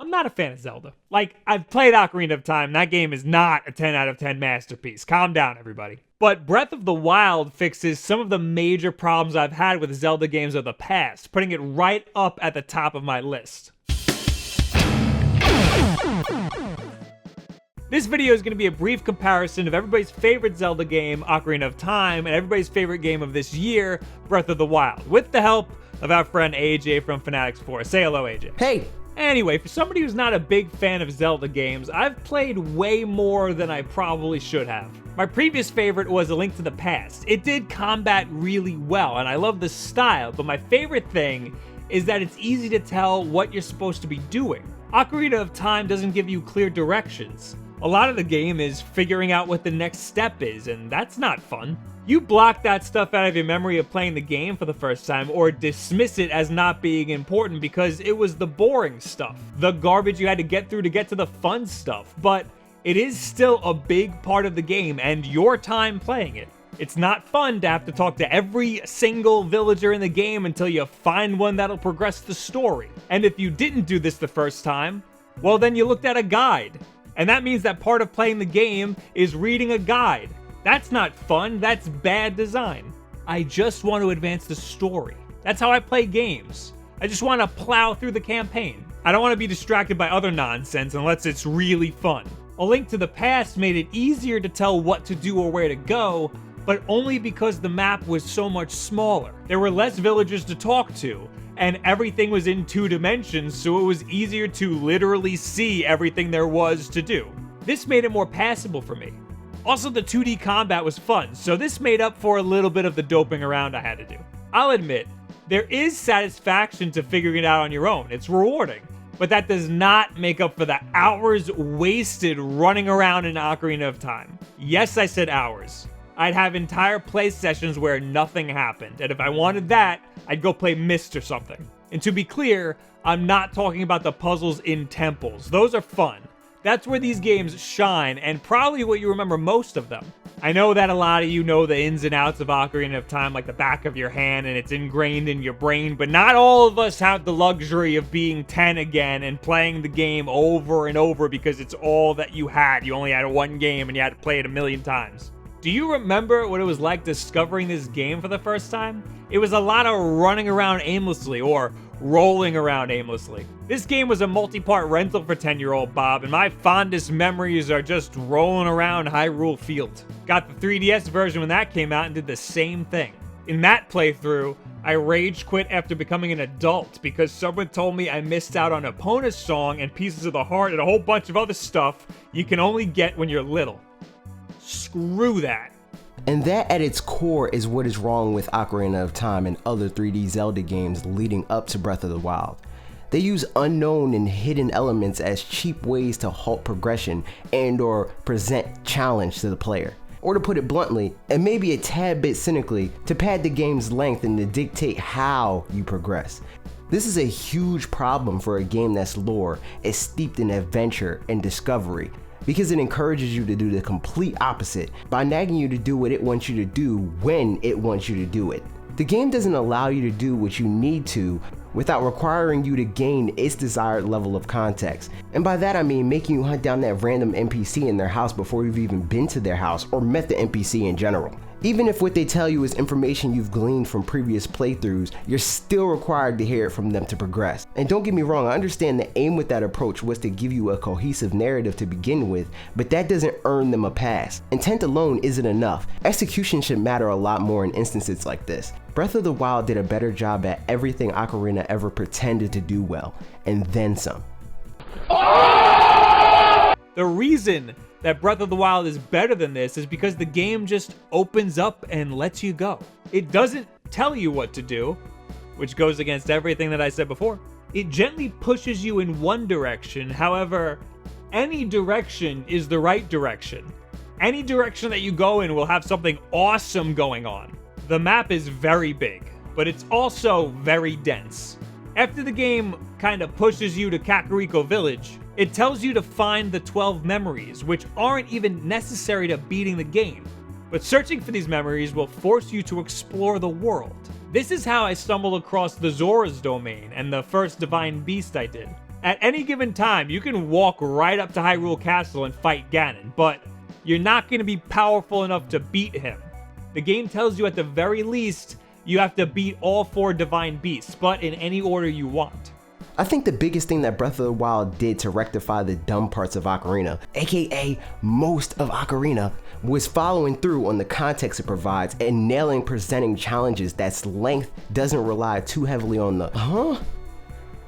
I'm not a fan of Zelda. Like, I've played Ocarina of Time. That game is not a 10 out of 10 masterpiece. Calm down, everybody. But Breath of the Wild fixes some of the major problems I've had with Zelda games of the past, putting it right up at the top of my list. This video is going to be a brief comparison of everybody's favorite Zelda game, Ocarina of Time, and everybody's favorite game of this year, Breath of the Wild, with the help of our friend AJ from Fanatics4. Say hello, AJ. Hey! Anyway, for somebody who's not a big fan of Zelda games, I've played way more than I probably should have. My previous favorite was A Link to the Past. It did combat really well, and I love the style, but my favorite thing is that it's easy to tell what you're supposed to be doing. Ocarina of Time doesn't give you clear directions. A lot of the game is figuring out what the next step is, and that's not fun. You block that stuff out of your memory of playing the game for the first time, or dismiss it as not being important because it was the boring stuff, the garbage you had to get through to get to the fun stuff, but it is still a big part of the game and your time playing it. It's not fun to have to talk to every single villager in the game until you find one that'll progress the story. And if you didn't do this the first time, well then you looked at a guide. And that means that part of playing the game is reading a guide. That's not fun, that's bad design. I just want to advance the story. That's how I play games. I just want to plow through the campaign. I don't want to be distracted by other nonsense unless it's really fun. A Link to the Past made it easier to tell what to do or where to go, but only because the map was so much smaller. There were less villagers to talk to, and everything was in 2 dimensions, so it was easier to literally see everything there was to do. This made it more passable for me. Also, the 2D combat was fun, so this made up for a little bit of the doping around I had to do. I'll admit, there is satisfaction to figuring it out on your own. It's rewarding. But that does not make up for the hours wasted running around in Ocarina of Time. Yes, I said hours. I'd have entire play sessions where nothing happened, and if I wanted that, I'd go play Myst or something. And to be clear, I'm not talking about the puzzles in temples. Those are fun. That's where these games shine, and probably what you remember most of them. I know that a lot of you know the ins and outs of Ocarina of Time like the back of your hand, and it's ingrained in your brain, but not all of us have the luxury of being 10 again and playing the game over and over because it's all that you had. You only had one game and you had to play it a million times. Do you remember what it was like discovering this game for the first time? It was a lot of running around aimlessly, or rolling around aimlessly. This game was a multi-part rental for 10-year-old Bob, and my fondest memories are just rolling around Hyrule Field. Got the 3DS version when that came out and did the same thing. In that playthrough, I rage quit after becoming an adult because someone told me I missed out on Epona's song and Pieces of the Heart and a whole bunch of other stuff you can only get when you're little. Screw that. And that at its core is what is wrong with Ocarina of Time and other 3D Zelda games leading up to Breath of the Wild. They use unknown and hidden elements as cheap ways to halt progression and or present challenge to the player. Or to put it bluntly, and maybe a tad bit cynically, to pad the game's length and to dictate how you progress. This is a huge problem for a game that's lore is steeped in adventure and discovery, because it encourages you to do the complete opposite by nagging you to do what it wants you to do when it wants you to do it. The game doesn't allow you to do what you need to without requiring you to gain its desired level of context. And by that I mean making you hunt down that random NPC in their house before you've even been to their house or met the NPC in general. Even if what they tell you is information you've gleaned from previous playthroughs, you're still required to hear it from them to progress. And don't get me wrong, I understand the aim with that approach was to give you a cohesive narrative to begin with, but that doesn't earn them a pass. Intent alone isn't enough. Execution should matter a lot more in instances like this. Breath of the Wild did a better job at everything Ocarina ever pretended to do well, and then some. The reason that Breath of the Wild is better than this is because the game just opens up and lets you go. It doesn't tell you what to do, which goes against everything that I said before. It gently pushes you in one direction, however, any direction is the right direction. Any direction that you go in will have something awesome going on. The map is very big, but it's also very dense. After the game kind of pushes you to Kakariko Village, it tells you to find the 12 memories, which aren't even necessary to beating the game. But searching for these memories will force you to explore the world. This is how I stumbled across the Zora's Domain and the first Divine Beast I did. At any given time, you can walk right up to Hyrule Castle and fight Ganon, but you're not going to be powerful enough to beat him. The game tells you at the very least, you have to beat all 4 Divine Beasts, but in any order you want. I think the biggest thing that Breath of the Wild did to rectify the dumb parts of Ocarina, aka most of Ocarina, was following through on the context it provides and nailing presenting challenges that's length doesn't rely too heavily on the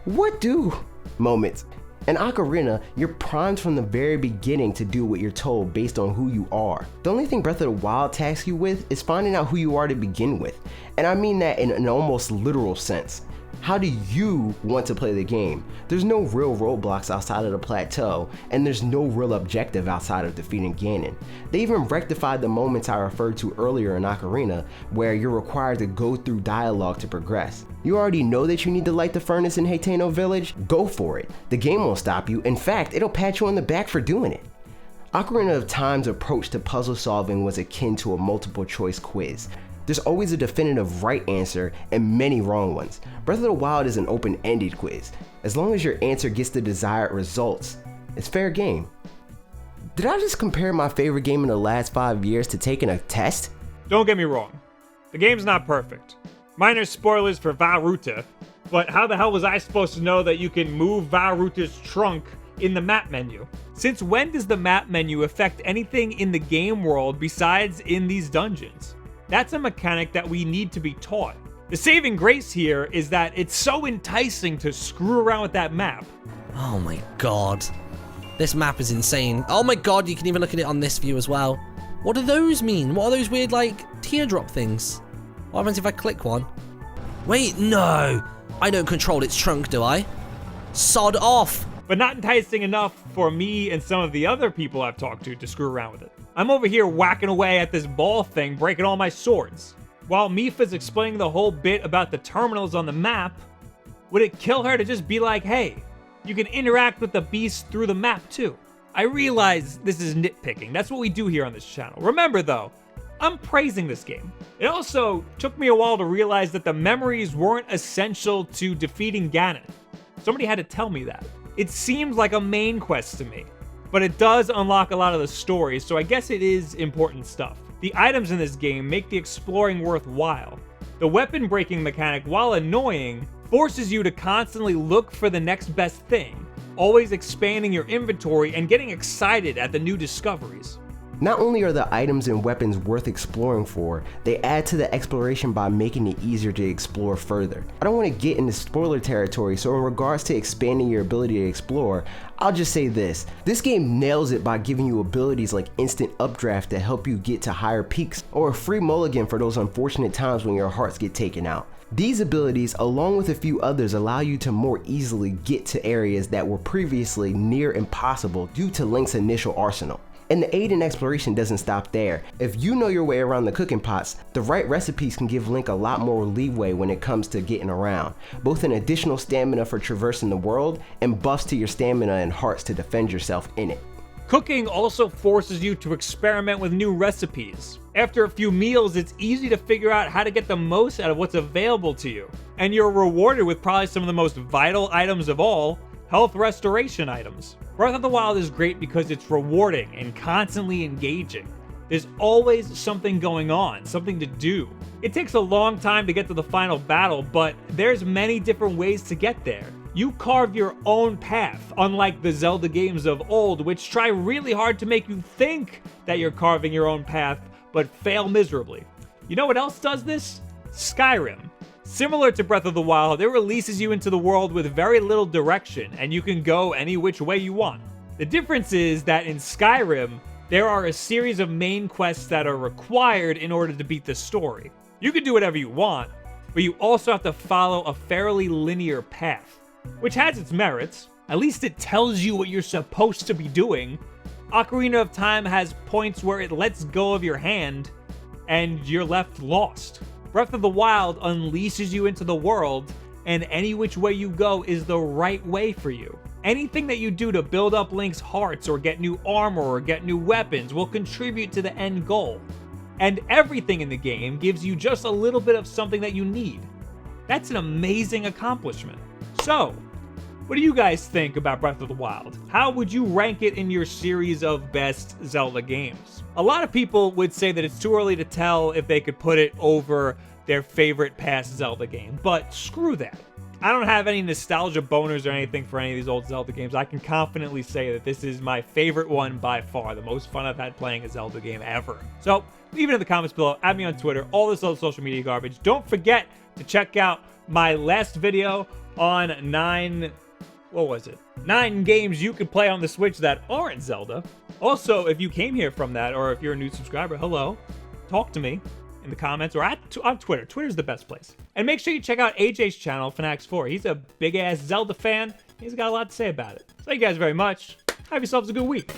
what do moments. In Ocarina, you're primed from the very beginning to do what you're told based on who you are. The only thing Breath of the Wild tasks you with is finding out who you are to begin with, and I mean that in an almost literal sense. How do you want to play the game? There's no real roadblocks outside of the plateau, and there's no real objective outside of defeating Ganon. They even rectified the moments I referred to earlier in Ocarina, where you're required to go through dialogue to progress. You already know that you need to light the furnace in Hateno Village? Go for it. The game won't stop you. In fact, it'll pat you on the back for doing it. Ocarina of Time's approach to puzzle solving was akin to a multiple choice quiz. There's always a definitive right answer and many wrong ones. Breath of the Wild is an open-ended quiz. As long as your answer gets the desired results, it's fair game. Did I just compare my favorite game in the last 5 years to taking a test? Don't get me wrong, the game's not perfect. Minor spoilers for Vah Ruta, but how the hell was I supposed to know that you can move Vah Ruta's trunk in the map menu? Since when does the map menu affect anything in the game world besides in these dungeons? That's a mechanic that we need to be taught. The saving grace here is that it's so enticing to screw around with that map. Oh my god. This map is insane. Oh my god, you can even look at it on this view as well. What do those mean? What are those weird, like, teardrop things? What happens if I click one? Wait, no! I don't control its trunk, do I? Sod off! But not enticing enough for me and some of the other people I've talked to screw around with it. I'm over here whacking away at this ball thing, breaking all my swords. While Mipha's explaining the whole bit about the terminals on the map, would it kill her to just be like, hey, you can interact with the beast through the map too? I realize this is nitpicking. That's what we do here on this channel. Remember though, I'm praising this game. It also took me a while to realize that the memories weren't essential to defeating Ganon. Somebody had to tell me that. It seemed like a main quest to me, but it does unlock a lot of the story, so I guess it is important stuff. The items in this game make the exploring worthwhile. The weapon breaking mechanic, while annoying, forces you to constantly look for the next best thing, always expanding your inventory and getting excited at the new discoveries. Not only are the items and weapons worth exploring for, they add to the exploration by making it easier to explore further. I don't want to get into spoiler territory, so in regards to expanding your ability to explore, I'll just say this. This game nails it by giving you abilities like instant updraft to help you get to higher peaks, or a free mulligan for those unfortunate times when your hearts get taken out. These abilities, along with a few others, allow you to more easily get to areas that were previously near impossible due to Link's initial arsenal. And the aid in exploration doesn't stop there. If you know your way around the cooking pots, the right recipes can give Link a lot more leeway when it comes to getting around, both an additional stamina for traversing the world and buffs to your stamina and hearts to defend yourself in it. Cooking also forces you to experiment with new recipes. After a few meals, it's easy to figure out how to get the most out of what's available to you. And you're rewarded with probably some of the most vital items of all, health restoration items. Breath of the Wild is great because it's rewarding and constantly engaging. There's always something going on, something to do. It takes a long time to get to the final battle, but there's many different ways to get there. You carve your own path, unlike the Zelda games of old, which try really hard to make you think that you're carving your own path, but fail miserably. You know what else does this? Skyrim. Similar to Breath of the Wild, it releases you into the world with very little direction, and you can go any which way you want. The difference is that in Skyrim, there are a series of main quests that are required in order to beat the story. You can do whatever you want, but you also have to follow a fairly linear path, which has its merits. At least it tells you what you're supposed to be doing. Ocarina of Time has points where it lets go of your hand, and you're left lost. Breath of the Wild unleashes you into the world, and any which way you go is the right way for you. Anything that you do to build up Link's hearts or get new armor or get new weapons will contribute to the end goal. And everything in the game gives you just a little bit of something that you need. That's an amazing accomplishment. So, What do you guys think about Breath of the Wild? How would you rank it in your series of best Zelda games? A lot of people would say that it's too early to tell if they could put it over their favorite past Zelda game, but screw that. I don't have any nostalgia boners or anything for any of these old Zelda games. I can confidently say that this is my favorite one by far, the most fun I've had playing a Zelda game ever. So leave it in the comments below, add me on Twitter, all this other social media garbage. Don't forget to check out my last video on 9 games you can play on the Switch that aren't Zelda. Also, if you came here from that, or if you're a new subscriber, hello, talk to me in the comments or on Twitter. Twitter's the best place. And make sure you check out AJ's channel, Fanax4. He's a big-ass Zelda fan. He's got a lot to say about it. Thank you guys very much. Have yourselves a good week.